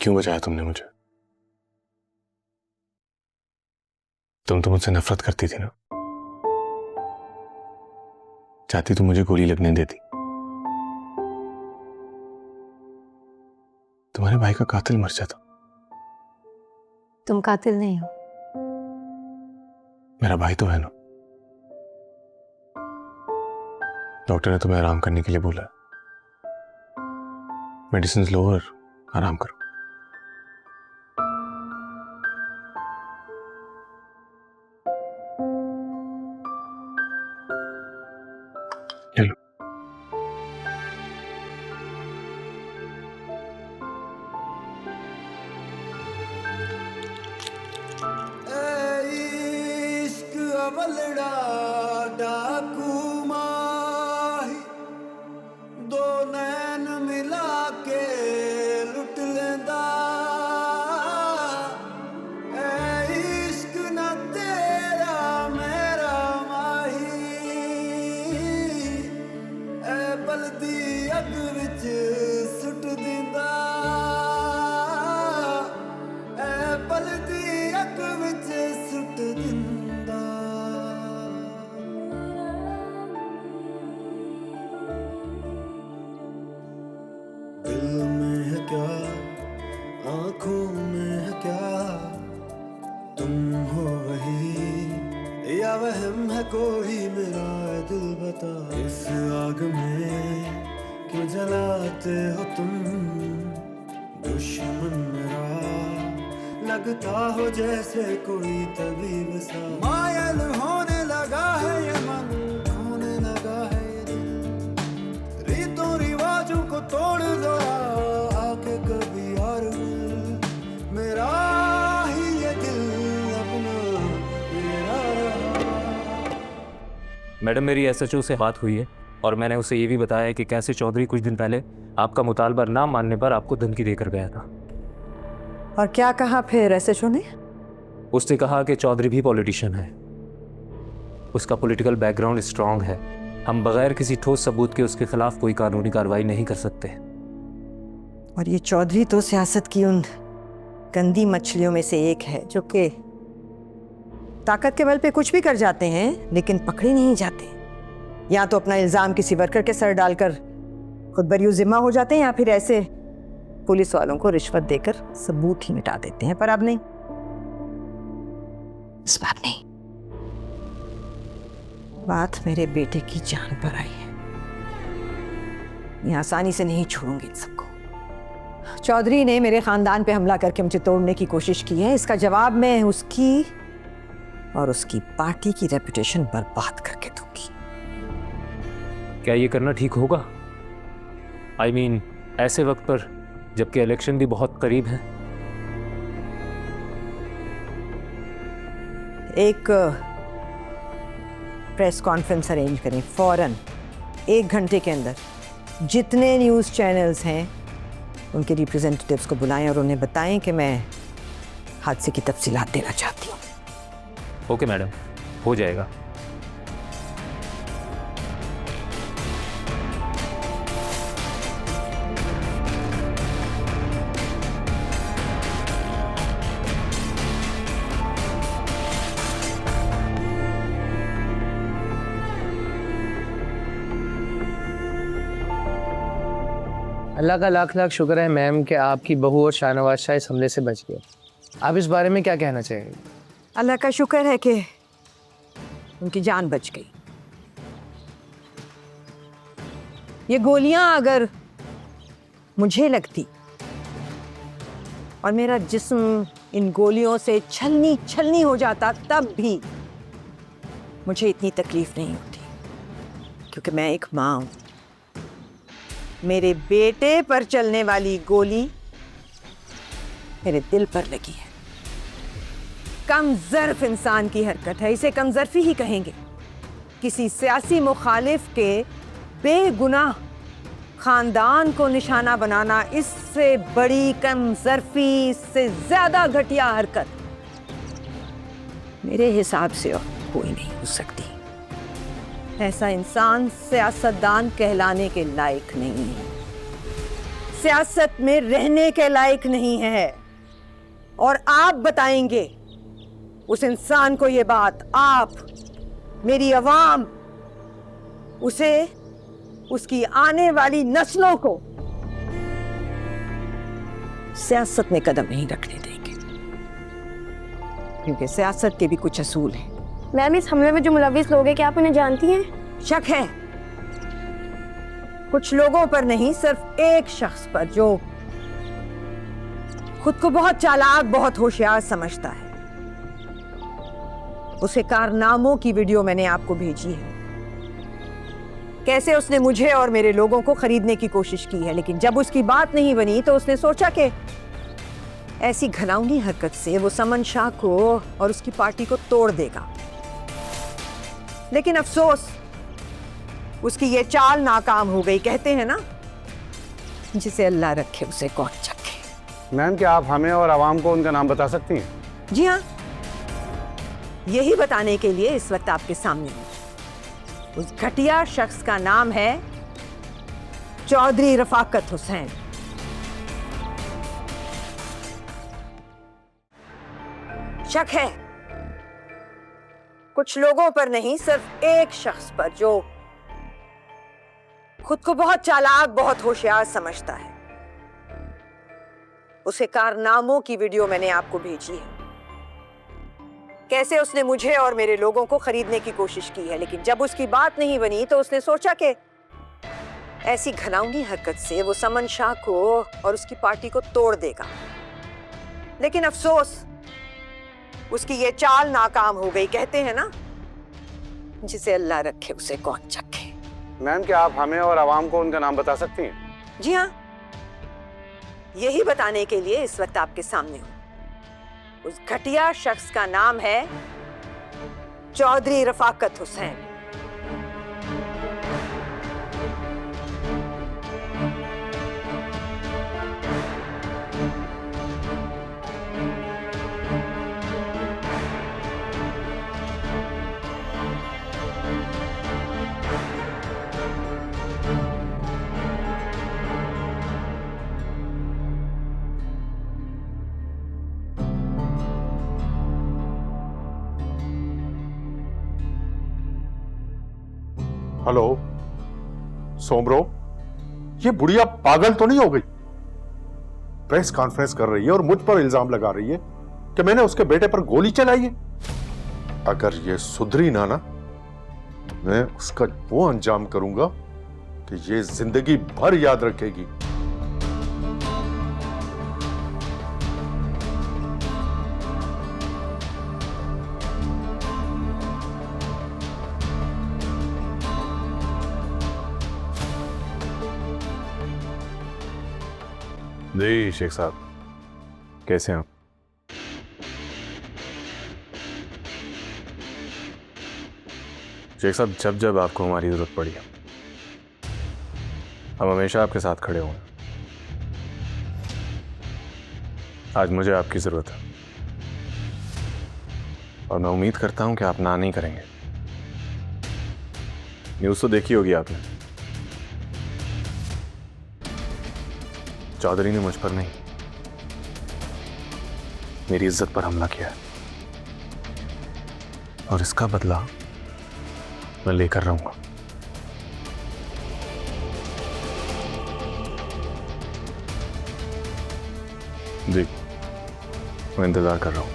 क्यों बचाया तुमने मुझे? तुम तो मुझसे नफरत करती थी ना, चाहती तो मुझे गोली लगने देती। तुम्हारे भाई का कातिल मर जाता। तुम कातिल नहीं हो। मेरा भाई तो है ना। डॉक्टर ने तुम्हें आराम करने के लिए बोला, मेडिसिन लो और आराम करो। चलो। इश्क अवलड़ा डाकू माही, दो नैन मिला के लुट लेंदा। इश्क ना तेरा मेरा माही, बलदी अग विच सुट दिंदा। बलदी अग विच सुट दिंदा। दिल में है क्या, आंखों में है क्या, तुम हो वही या वहम है कोई मेरा दिल बता। इस आग में क्यों जलाते हो तुम, दुश्मन मेरा लगता हो जैसे कोई तबीब सा। मायल होने लगा है ये मन, खोने लगा है ये दिल, रीतों रिवाजों को तोड़ दो आके कभी और मिल। मेरा ही ये दिल अपना मेरा रहा। मैडम, मेरी एसएचओ से बात हुई है और मैंने उसे ये भी बताया है कि कैसे चौधरी कुछ दिन पहले आपका मुतालबा ना मानने पर आपको धमकी देकर गया था। और क्या कहा फिर एसएचओ ने? उसने कहा कि चौधरी भी पॉलिटिशियन है, उसका पॉलिटिकल बैकग्राउंड स्ट्रांग है, हम बगैर किसी ठोस सबूत के उसके खिलाफ कोई कानूनी कार्रवाई नहीं कर सकते। और ये चौधरी तो सियासत की उन गंदी मछलियों में से एक है जो कि ताकत के बल पे कुछ भी कर जाते हैं लेकिन पकड़े नहीं जाते। या तो अपना इल्जाम किसी वर्कर के सर डालकर खुद बरी जिम्मा हो जाते हैं, या फिर ऐसे पुलिस वालों को रिश्वत देकर सबूत ही मिटा देते हैं। पर अब नहीं, इस बार नहीं। बात मेरे बेटे की जान पर आई है, मैं आसानी से नहीं छोड़ूंगी इन सबको। चौधरी ने मेरे खानदान पे हमला करके मुझे तोड़ने की कोशिश की है, इसका जवाब मैं उसकी और उसकी पार्टी की रेपुटेशन बर्बाद करके दूंगी। क्या ये करना ठीक होगा? I mean, ऐसे वक्त पर जबकि इलेक्शन भी बहुत करीब है। एक प्रेस कॉन्फ्रेंस अरेंज करें फौरन, 1 घंटे के अंदर। जितने न्यूज़ चैनल्स हैं उनके रिप्रेजेंटेटिव्स को बुलाएं और उन्हें बताएं कि मैं हादसे की तफसीलात देना चाहती हूँ। ओके मैडम, हो जाएगा। अल्लाह का लाख लाख शुक्र है मैम कि आपकी बहू और शाहनवाज शाह इस हमले से बच गए। आप इस बारे में क्या कहना चाहेंगे? अल्लाह का शुक्र है कि उनकी जान बच गई। ये गोलियां अगर मुझे लगती और मेरा जिस्म इन गोलियों से छलनी छलनी हो जाता, तब भी मुझे इतनी तकलीफ नहीं होती, क्योंकि मैं एक माँ हूं। मेरे बेटे पर चलने वाली गोली मेरे दिल पर लगी है। कमजर्फ इंसान की हरकत है, इसे कमजर्फी ही कहेंगे। किसी सियासी मुखालिफ के बेगुनाह खानदान को निशाना बनाना इससे बड़ी कमजर्फी, इससे ज्यादा घटिया हरकत मेरे हिसाब से और कोई नहीं हो सकती। ऐसा इंसान सियासतदान कहलाने के लायक नहीं है। सियासत में रहने के लायक नहीं है। और आप बताएंगे उस इंसान को ये बात, आप, मेरी अवाम, उसे, उसकी आने वाली नस्लों को सियासत में कदम नहीं रखने देंगे, क्योंकि सियासत के भी कुछ असूल हैं। मैम, इस हमले में जो मुलविस लोग हैं, क्या आप उन्हें जानती हैं? शक है कुछ लोगों पर नहीं, सिर्फ एक शख्स पर जो खुद को बहुत चालाक, बहुत होशियार समझता है। उसे कारनामों की वीडियो मैंने आपको भेजी है, कैसे उसने मुझे और मेरे लोगों को खरीदने की कोशिश की है, लेकिन जब उसकी बात नहीं बनी तो उसने सोचा कि ऐसी घिनौनी हरकत से वो समन शाह को और उसकी पार्टी को तोड़ देगा। लेकिन अफसोस उसकी ये चाल नाकाम हो गई। कहते हैं ना, जिसे अल्लाह रखे उसे कौन चखे। मैम, क्या आप हमें और आवाम को उनका नाम बता सकती हैं? जी हाँ, यही बताने के लिए इस वक्त आपके सामने हूं। उस घटिया शख्स का नाम है चौधरी रफाकत हुसैन। शक है कुछ लोगों पर नहीं, सिर्फ एक शख्स पर जो खुद को बहुत चालाक, बहुत होशियार समझता है। उसे कारनामों की वीडियो मैंने आपको भेजी है, कैसे उसने मुझे और मेरे लोगों को खरीदने की कोशिश की है, लेकिन जब उसकी बात नहीं बनी तो उसने सोचा कि ऐसी घिनौनी हरकत से वो समन शाह को और उसकी पार्टी को तोड़ देगा। लेकिन अफसोस उसकी ये चाल नाकाम हो गई। कहते हैं ना, जिसे अल्लाह रखे उसे कौन चखे। मैम, क्या आप हमें और आवाम को उनका नाम बता सकती हैं? जी हाँ, यही बताने के लिए इस वक्त आपके सामने हूं। उस घटिया शख्स का नाम है चौधरी रफाकत हुसैन। हेलो सोमरो, ये बुढ़िया पागल तो नहीं हो गई? प्रेस कॉन्फ्रेंस कर रही है और मुझ पर इल्जाम लगा रही है कि मैंने उसके बेटे पर गोली चलाई है। अगर ये सुधरी ना तो मैं उसका वो अंजाम करूंगा कि ये जिंदगी भर याद रखेगी। जी शेख साहब, कैसे हैं आप? शेख साहब, जब जब आपको हमारी जरूरत पड़ी है हम हमेशा आपके साथ खड़े होंगे। आज मुझे आपकी जरूरत है और मैं उम्मीद करता हूं कि आप ना नहीं करेंगे। न्यूज़ तो देखी होगी आपने, चौधरी ने मुझ पर नहीं, मेरी इज्जत पर हमला किया है और इसका बदला मैं लेकर रहूंगा। जी, मैं इंतजार कर रहा हूं।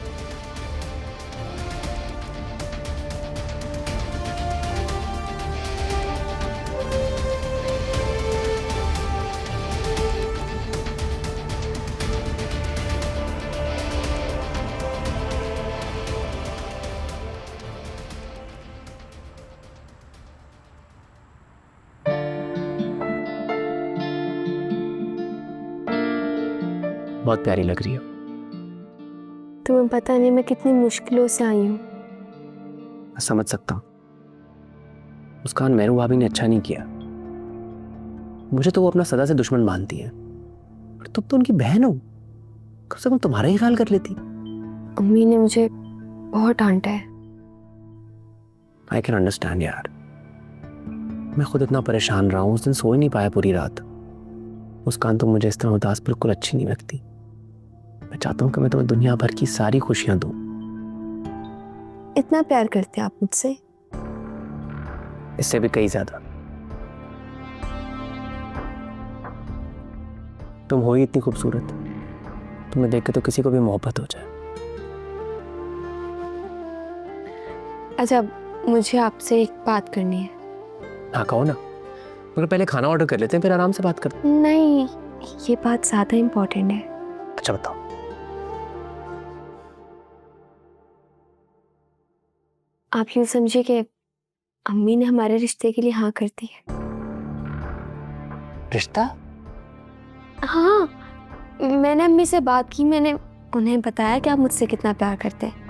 बहुत प्यारी लग रही हो। तुम्हें पता नहीं मैं कितनी मुश्किलों से आई हूँ। मैं समझ सकता हूँ। मुस्कान, मेहरू भाभी ने अच्छा नहीं किया। मुझे तो वो अपना सदा से दुश्मन मानती है, और तुम तो उनकी बहन हो, कम से कम तुम्हारा ही ख्याल कर लेती। अम्मी ने मुझे बहुत डांटा है। आई कैन अंडरस्टैंड यार, मैं खुद इतना परेशान रहा हूँ। उस दिन सो ही नहीं पाया पूरी रात। मुस्कान, तुम मुझे इस तरह उदास बिल्कुल अच्छी नहीं लगती। मैं चाहता हूँ कि मैं तुम्हें दुनिया भर की सारी खुशियां दूं। इतना प्यार करते हैं आप मुझसे? इससे भी कहीं ज्यादा। तुम हो ही इतनी खूबसूरत, तुम्हें देख के तो किसी को भी मोहब्बत हो जाए। अच्छा, मुझे आपसे एक बात करनी है। हाँ कहो ना, मगर पहले खाना ऑर्डर कर लेते हैं, फिर आराम से बात करते हैं। नहीं, ये बात ज़्यादा इम्पोर्टेंट है। अच्छा बताओ। आप यूँ समझिए कि अम्मी ने हमारे रिश्ते के लिए हाँ कर दी है। रिश्ता? हाँ, मैंने अम्मी से बात की, मैंने उन्हें बताया कि आप मुझसे कितना प्यार करते हैं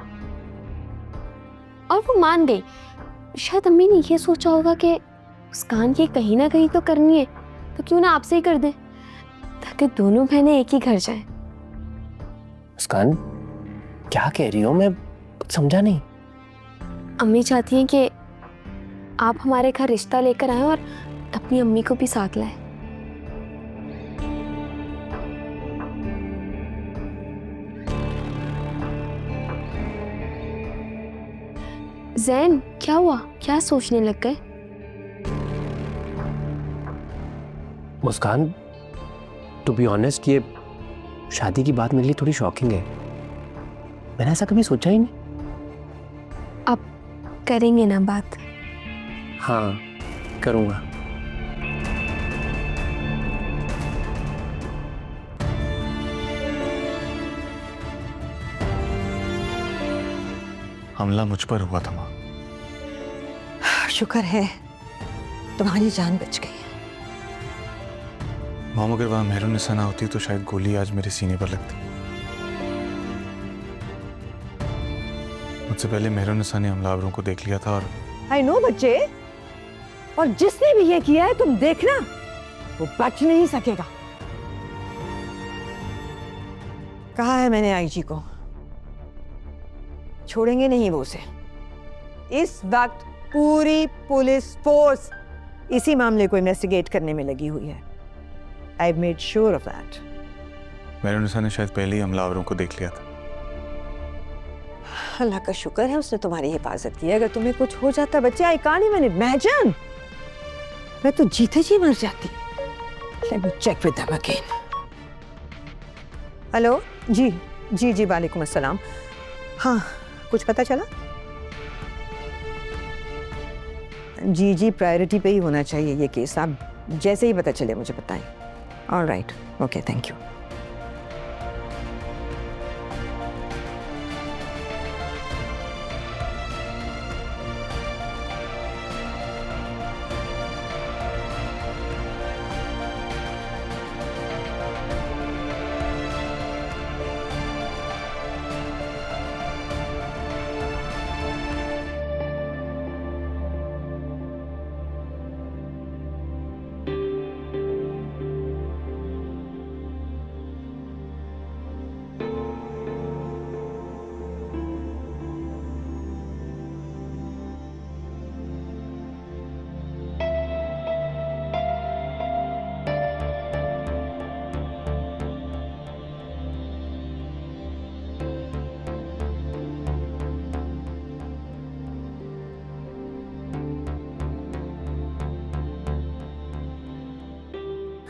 और वो मान गई। शायद अम्मी ने ये सोचा होगा कि मुस्कान की कहीं ना कहीं तो करनी है, तो क्यों ना आपसे ही कर दे, ताकि दोनों बहनें एक ही घर जाएं। मुस्कान, क्या कह रही हो? मैं कुछ समझा नहीं। अम्मी चाहती हैं कि आप हमारे घर रिश्ता लेकर आएं और अपनी अम्मी को भी साथ लाएं। जैन, क्या हुआ? क्या सोचने लग गए? मुस्कान, टू बी ऑनेस्ट, ये शादी की बात मेरे लिए थोड़ी शॉकिंग है। मैंने ऐसा कभी सोचा ही नहीं। आप करेंगे ना बात? हाँ, करूँगा। हमला मुझ पर हुआ था माँ। शुक्र है तुम्हारी जान बच गई। मॉम, अगर वहां मेहरुन्निसा ना होती तो शायद गोली आज मेरे सीने पर लगती। मुझसे पहले मेहरुन्निसा ने हमलावरों को देख लिया था और आई नो बच्चे, और जिसने भी ये किया है तुम देखना, वो बच नहीं सकेगा। कहा है मैंने आईजी को, छोड़ेंगे नहीं वो उसे। इस वक्त पूरी पुलिस फोर्स इसी मामले को इन्वेस्टिगेट करने में लगी हुई है। I made sure of that. Mehrunnisa ने शायद पहले ही हमलावरों को देख लिया था। अल्लाह का शुक्र है उसने तुम्हारी हिफाजत की। अगर तुम्हें कुछ हो जाता बच्चे, आई कांट इवन इमेजिन, मैं तो जीते जी मर जाती। Let me check with them again. Hello, जी जी जी, वालेकुम अस्सलाम। हाँ, कुछ पता चला? जी जी, प्रायोरिटी पे ही होना चाहिए ये केस। आप जैसे ही पता चले मुझे बताएं। Alright, okay, thank you.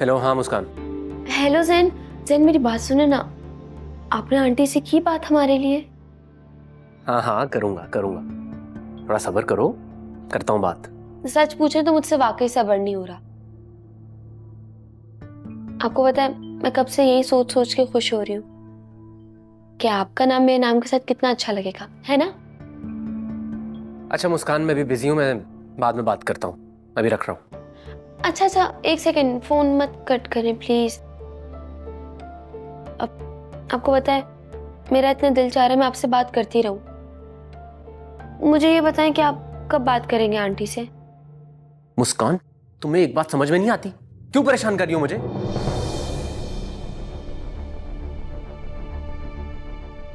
Hello, हाँ मुस्कान। हेलो जैन, जैन मेरी बात सुने ना। आपने आंटी से की बात हमारे लिए? हाँ हाँ, करूँगा करूँगा, थोड़ा सब्र करो, करता हूँ बात। सच पूछे तो मुझसे वाकई सब्र नहीं हो रहा। आपको पता है, मैं कब से यही सोच सोच के खुश हो रही हूँ कि आपका नाम मेरे नाम के साथ कितना अच्छा लगेगा, है ना? अच्छा मुस्कान, मैं भी बिजी हूँ, मैं बाद में बात करता हूँ, अभी रख रहा हूँ। अच्छा अच्छा, एक सेकेंड, फोन मत कट करें प्लीज। अब आपको पता है, मेरा इतना दिल चाह रहा है मैं आपसे बात करती रहूं। मुझे ये बताएं कि आप कब बात करेंगे आंटी से? मुस्कान, तुम्हें एक बात समझ में नहीं आती? क्यों परेशान कर रही हो मुझे?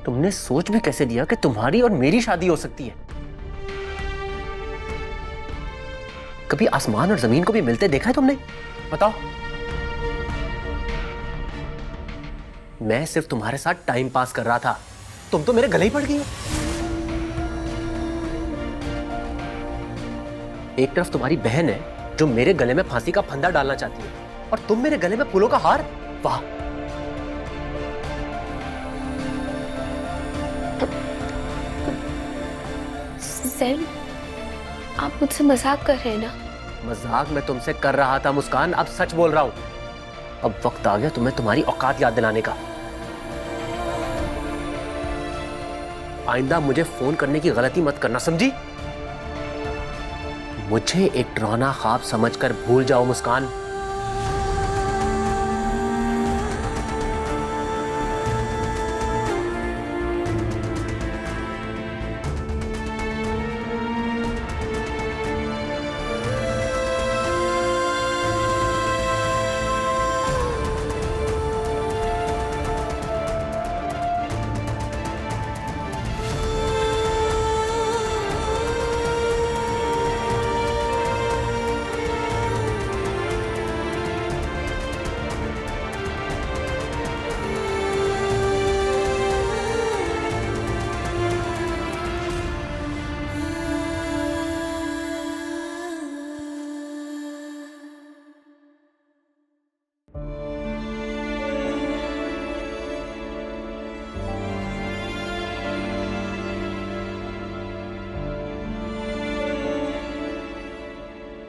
तुमने सोच भी कैसे दिया कि तुम्हारी और मेरी शादी हो सकती है? कभी आसमान और जमीन को भी मिलते देखा है तुमने? बताओ। मैं सिर्फ तुम्हारे साथ टाइम पास कर रहा था, तुम तो मेरे गले ही पड़ गई हो। एक तरफ तुम्हारी बहन है जो मेरे गले में फांसी का फंदा डालना चाहती है, और तुम मेरे गले में फूलों का हार। वाह। ज़ैन, आप मुझसे मजाक कर रहे हैं ना? मजाक मैं तुमसे कर रहा था मुस्कान, अब सच बोल रहा हूं। अब वक्त आ गया तुम्हें तुम्हारी औकात याद दिलाने का। आइंदा मुझे फोन करने की गलती मत करना, समझी? मुझे एक डरावना ख्वाब समझकर भूल जाओ मुस्कान।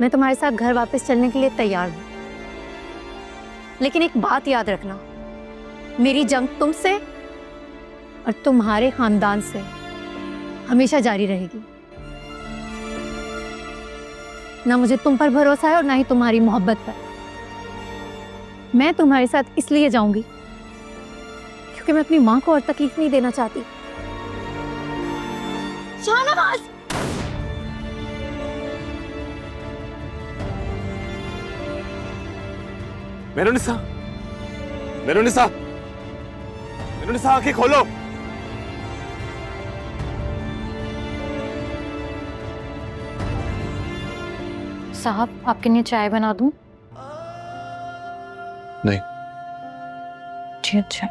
मैं तुम्हारे साथ घर वापस चलने के लिए तैयार हूँ, लेकिन एक बात याद रखना, मेरी जंग तुमसे और तुम्हारे खानदान से हमेशा जारी रहेगी। ना मुझे तुम पर भरोसा है और ना ही तुम्हारी मोहब्बत पर। मैं तुम्हारे साथ इसलिए जाऊंगी क्योंकि मैं अपनी माँ को और तकलीफ नहीं देना चाहती। शाहनवाज, मेरुनिसा, मेरुनिसा, मेरुनिसा, आंखें खोलो। साहब, आपके लिए चाय बना दूं? नहीं। जी अच्छा।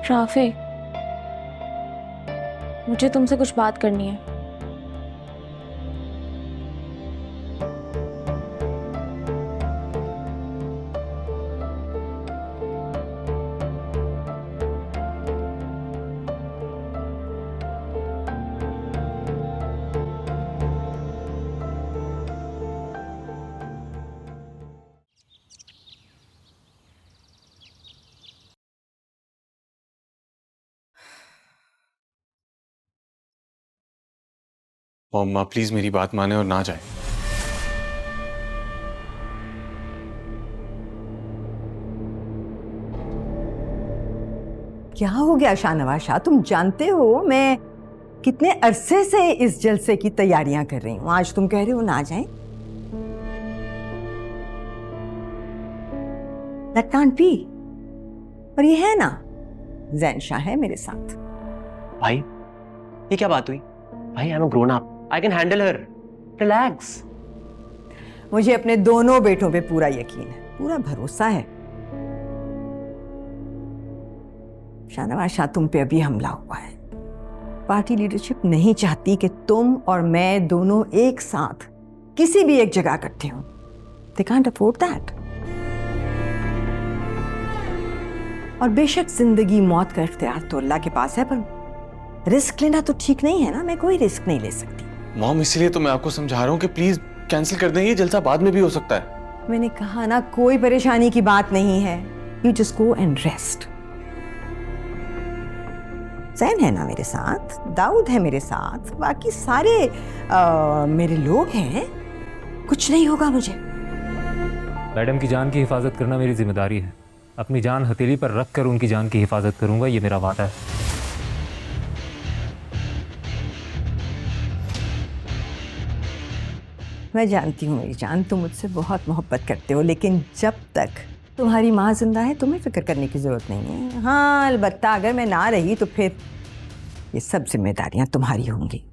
राफे, मुझे तुमसे कुछ बात करनी है। माँ प्लीज मेरी बात माने और ना जाए। क्या हो गया शाहनवाज शाह? तुम जानते हो मैं कितने अरसे से इस जलसे की तैयारियां कर रही हूं। आज तुम कह रहे हो ना जाएं? That can't be। और ये है ना, ज़ैन शाह है मेरे साथ। भाई, ये क्या बात हुई? भाई, I am a grown up, I can handle her, relax. मुझे अपने दोनों बेटों पे पूरा यकीन है, पूरा भरोसा है। शाहनवाज शाह, तुम पे अभी हमला हुआ है। पार्टी लीडरशिप नहीं चाहती कि तुम और मैं दोनों एक साथ किसी भी एक जगह इकट्ठे हों। They can't afford that। और बेशक जिंदगी मौत का इख्तियार तो अल्लाह के पास है, पर रिस्क लेना तो ठीक नहीं है ना। मैं कोई रिस्क नहीं ले सकती। मॉम, इसलिए तो मैं आपको समझा रहा हूँ कि प्लीज कैंसिल कर दें, ये जलसा बाद में भी हो सकता है। मैंने कहा ना, कोई परेशानी की बात नहीं है। You just go and rest. Zain है ना मेरे साथ, दाऊद है मेरे साथ, बाकी सारे मेरे लोग हैं। कुछ नहीं होगा मुझे। मैडम की जान की हिफाजत करना मेरी जिम्मेदारी है। अपनी जान हथेली पर रख कर उनकी जान की हिफाजत करूंगा, ये मेरा वादा है। मैं जानती हूँ मेरी जान, तुम मुझसे बहुत मोहब्बत करते हो, लेकिन जब तक तुम्हारी माँ जिंदा है तुम्हें फिक्र करने की ज़रूरत नहीं है। हाँ, अलबत्ता अगर मैं ना रही तो फिर ये सब जिम्मेदारियां तुम्हारी होंगी।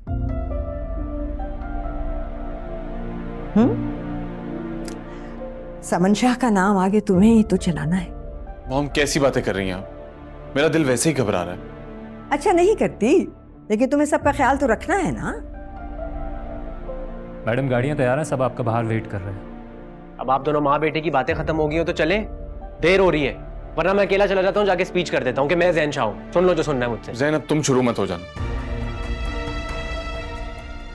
समन शाह का नाम आगे तुम्हें ही तो चलाना है। मॉम कैसी बातें कर रही हैं आप? मेरा दिल वैसे ही घबरा रहा है। अच्छा नहीं करती, लेकिन तुम्हें सबका ख्याल तो रखना है ना। मैडम गाड़ियाँ तैयार हैं, सब आपका बाहर वेट कर रहे हैं। अब आप दोनों माँ बेटे की बातें खत्म हो गई हो तो चले, देर हो रही है, वरना मैं अकेला चला जाता हूँ, जाके स्पीच कर देता हूँ कि मैं ज़ैन शाह हूँ। सुन लो जो सुनना है मुझसे। ज़ैन अब तुम शुरू मत हो जाना।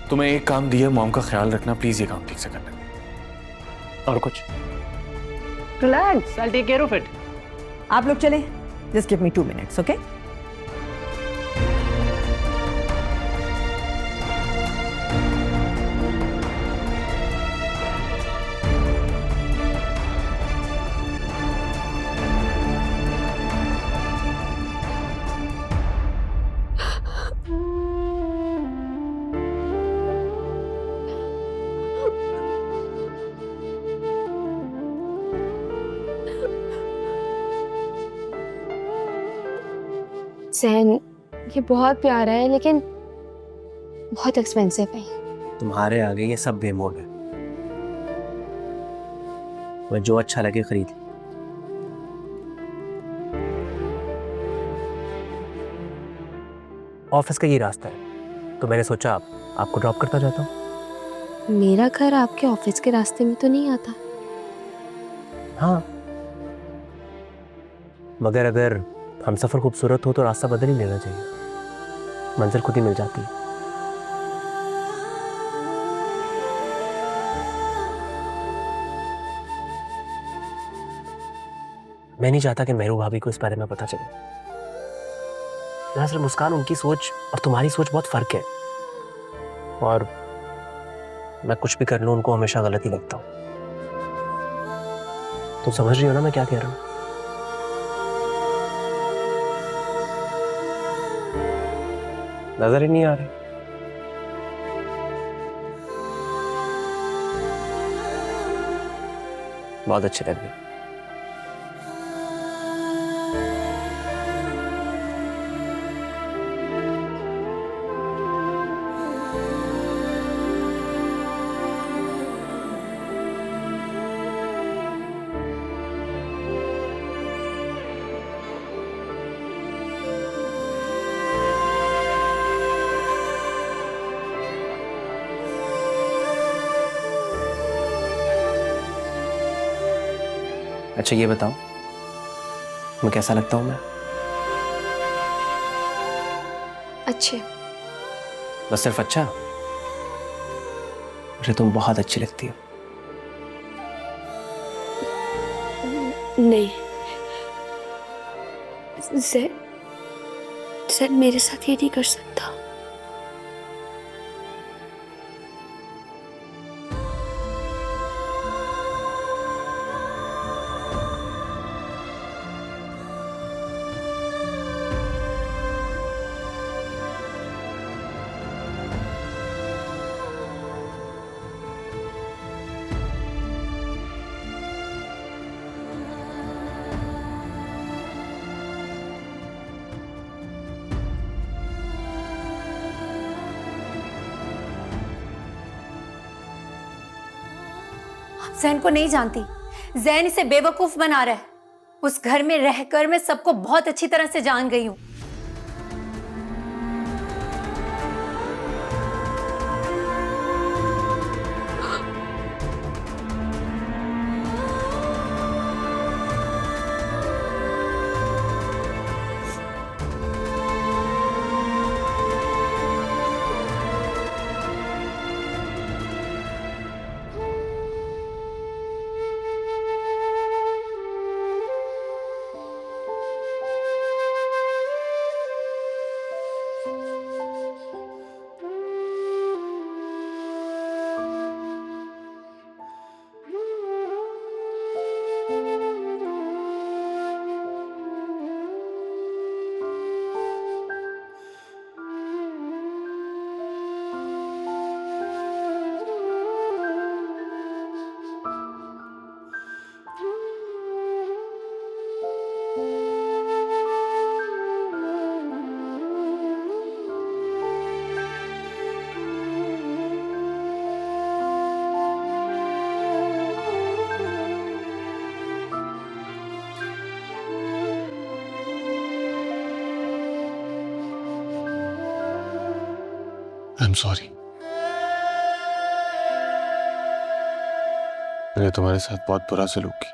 तुम्हें एक काम दिया, मॉम का ख्याल रखना, प्लीज ये काम ठीक से करना। और कुछ? Relax, I'll take care of it. आप लोग चले, just give me 2 minutes, okay? Zain, ये बहुत प्यारा है लेकिन बहुत एक्सपेंसिव है। तुम्हारे आगे ये सब बेमोल है, मैं जो अच्छा लगे खरीद। ऑफिस का ये रास्ता है तो मैंने सोचा आपको ड्रॉप करता जाता हूँ। मेरा घर आपके ऑफिस के रास्ते में तो नहीं आता। हाँ, मगर अगर हम सफर खूबसूरत हो तो रास्ता बदल ही लेना चाहिए, मंजिल खुद ही मिल जाती है। मैं नहीं चाहता कि मेहरू भाभी को इस बारे में पता चले। दरअसल मुस्कान, उनकी सोच और तुम्हारी सोच बहुत फर्क है, और मैं कुछ भी कर लूं उनको हमेशा गलत ही लगता हूं। तुम समझ रही हो ना मैं क्या कह रहा हूं? नजर ही नहीं आ रही। बहुत अच्छे लग रहे। अच्छा ये बताओ, मैं कैसा लगता हूं मैं? अच्छे। बस सिर्फ अच्छा? मुझे तुम बहुत अच्छी लगती हो। नहीं, ज़ैन मेरे साथ ये नहीं कर सकता। ज़ैन को नहीं जानती, ज़ैन इसे बेवकूफ बना रहा है। उस घर में रहकर मैं सबको बहुत अच्छी तरह से जान गई हूं। I am sorry. मैंने तुम्हारे साथ बहुत बुरा सलूक किया।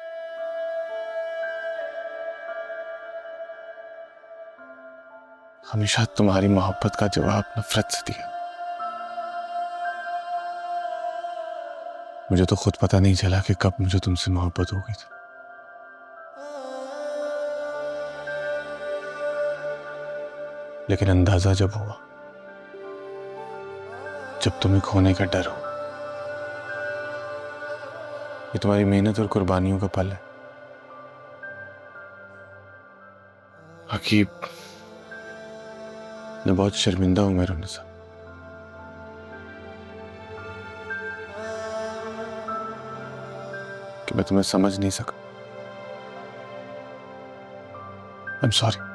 हमेशा तुम्हारी मोहब्बत का जवाब नफरत से दिया। मुझे तो खुद पता नहीं चला कि कब मुझे तुमसे मोहब्बत हो गई थी। लेकिन अंदाजा जब हुआ, जब तुम्हें खोने का डर हो। ये तुम्हारी मेहनत और कुर्बानियों का फल है। हकीब, मैं बहुत शर्मिंदा हूं मेरे साथ। कि मैं तुम्हें समझ नहीं सका। I am sorry.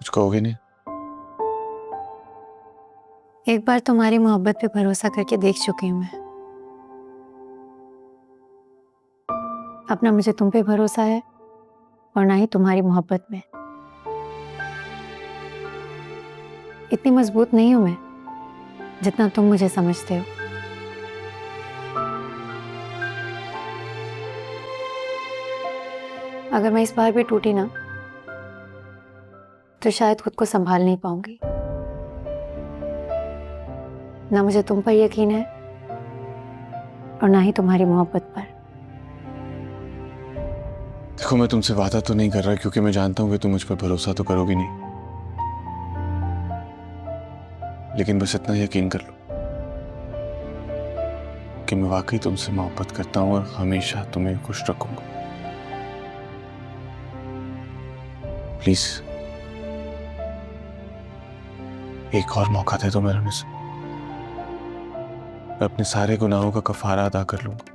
कुछ कहोगे नहीं? एक बार तुम्हारी मोहब्बत पे भरोसा करके देख चुकी हूँ मैं। अब ना मुझे तुम पे भरोसा है और ना ही तुम्हारी मोहब्बत में। इतनी मजबूत नहीं हूं मैं जितना तुम मुझे समझते हो। अगर मैं इस बार भी टूटी ना तो शायद खुद को संभाल नहीं पाऊंगी। ना मुझे तुम पर यकीन है और ना ही तुम्हारी मोहब्बत पर। देखो, मैं तुमसे वादा तो नहीं कर रहा क्योंकि मैं जानता हूं कि तुम मुझ पर भरोसा तो करोगी नहीं। लेकिन बस इतना यकीन कर लो कि मैं वाकई तुमसे मोहब्बत करता हूं और हमेशा तुम्हें खुश रखूंगा। प्लीज एक और मौका दे दो मेरे से। मैं अपने सारे गुनाहों का कफारा अदा कर लूंगा।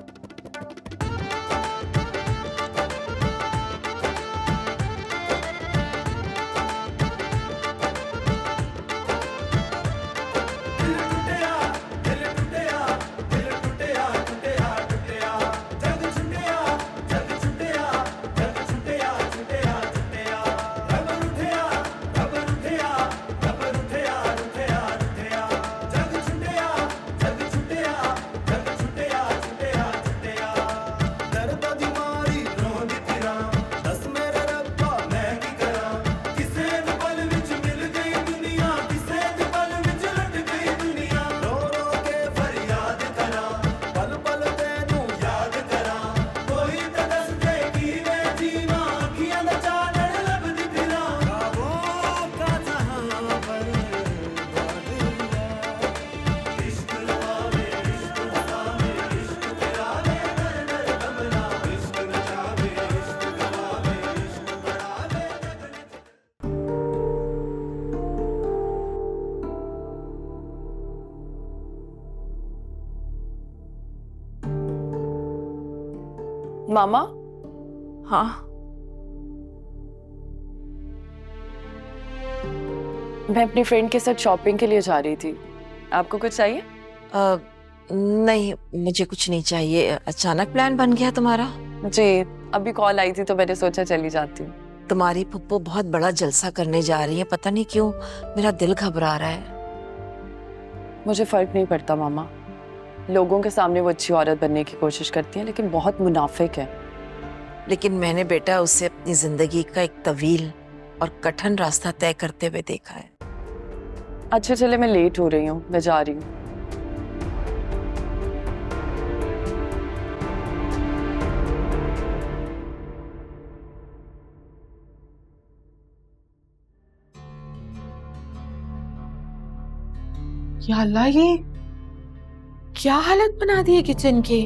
मामा, हाँ, मैं अपनी फ्रेंड के साथ शॉपिंग के लिए जा रही थी। आपको कुछ चाहिए? नहीं, मुझे कुछ नहीं चाहिए। अचानक प्लान बन गया तुम्हारा? जी, अभी कॉल आई थी तो मैंने सोचा चली जाती हूँ। तुम्हारी पुप्पो बहुत बड़ा जलसा करने जा रही है। पता नहीं क्यों मेरा दिल घबरा रहा है। मुझे फर्क नहीं पड़ता मामा। लोगों के सामने वो अच्छी औरत बनने की कोशिश करती है लेकिन बहुत मुनाफिक है। लेकिन मैंने बेटा उसे अपनी जिंदगी का एक तवील और कठिन रास्ता तय करते हुए देखा है। अच्छा चले, मैं लेट हो रही हूँ, मैं जा रही हूँ। या अल्लाह, ये क्या हालत बना दी है किचन की।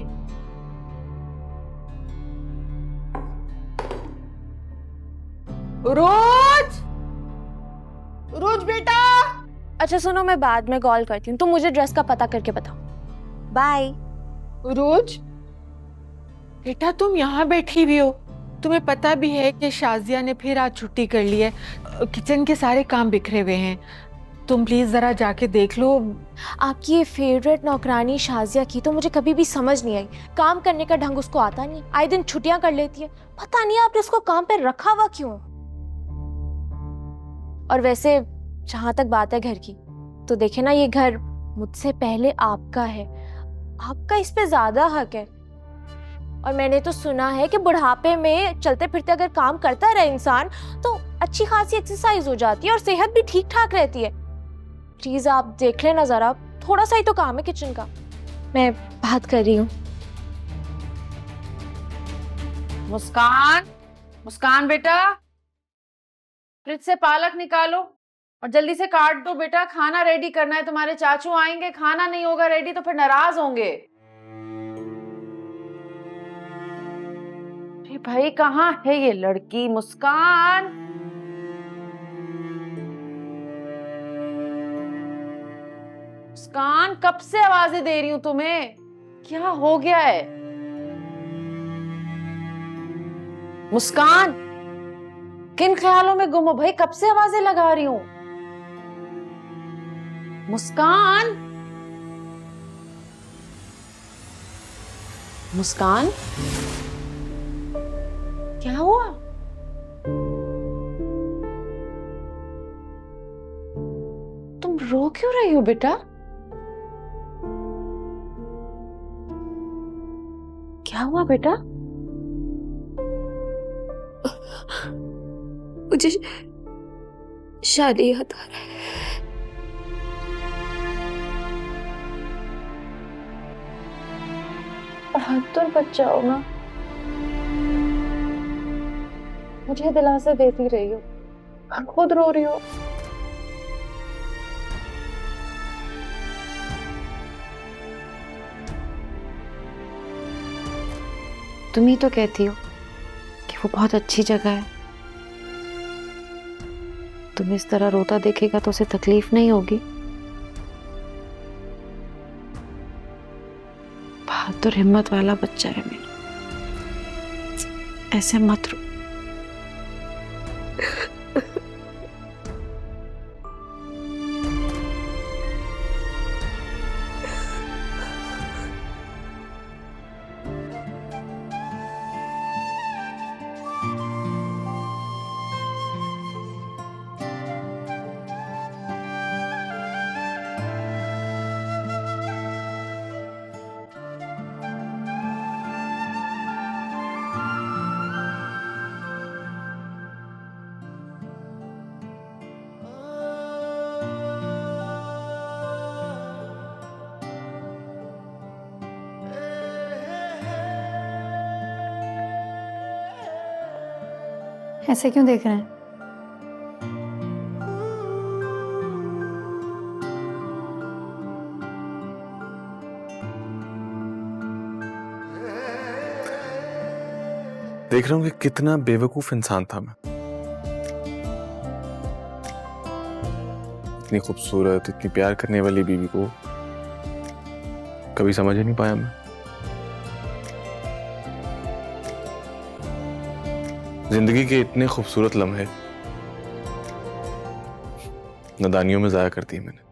रोज, रोज बेटा। अच्छा सुनो, मैं बाद में कॉल करती हूँ। तुम मुझे ड्रेस का पता करके बताओ। बाय। रोज बेटा, तुम यहाँ बैठी हुई हो। तुम्हें पता भी है कि शाजिया ने फिर आज छुट्टी कर ली है। किचन के सारे काम बिखरे हुए हैं। तुम प्लीज जरा जाके देख लो। आपकी ये फेवरेट नौकरानी शाजिया की तो मुझे कभी भी समझ नहीं आई। काम करने का ढंग उसको आता नहीं, आए दिन छुट्टियां कर लेती है। पता नहीं आपने उसको काम पे रखा हुआ क्यों। और वैसे जहाँ तक बात है घर की, तो देखे ना, ये घर मुझसे पहले आपका है, आपका इस पे ज्यादा हक है। और मैंने तो सुना है कि बुढ़ापे में चलते फिरते अगर काम करता रहे इंसान तो अच्छी खासी एक्सरसाइज हो जाती है और सेहत भी ठीक ठाक रहती है। प्लीज आप देख लेना जरा, थोड़ा सा ही तो काम है किचन का। मैं बात कर रही हूँ। मुस्कान, मुस्कान बेटा, फ्रिज से पालक निकालो और जल्दी से काट दो बेटा। खाना रेडी करना है, तुम्हारे चाचू आएंगे, खाना नहीं होगा रेडी तो फिर नाराज होंगे। अरे भाई कहाँ है ये लड़की? मुस्कान, मुस्कान, कब से आवाजें दे रही हूं तुम्हें, क्या हो गया है? मुस्कान, किन ख्यालों में गुम हो भाई? कब से आवाजें लगा रही हूं। मुस्कान, मुस्कान, क्या हुआ? तुम रो क्यों रही हो बेटा? क्या हुआ बेटा? मुझे शादी याद आ रहा है। बहादुर बच्चा हो ना, मुझे दिलासा देती रही हो और खुद रो रही हो। तुम ही तो कहती हो कि वो बहुत अच्छी जगह है। तुम इस तरह रोता देखेगा तो उसे तकलीफ नहीं होगी। बहादुर हिम्मत वाला बच्चा है मेरा, ऐसे मत रो। ऐसे क्यों देख रहे हैं? देख रहा हूँ कि कितना बेवकूफ इंसान था मैं। इतनी खूबसूरत, इतनी प्यार करने वाली बीवी को कभी समझ ही नहीं पाया मैं। जिंदगी के इतने खूबसूरत लम्हे नादानियों में जाया कर दिए मैंने।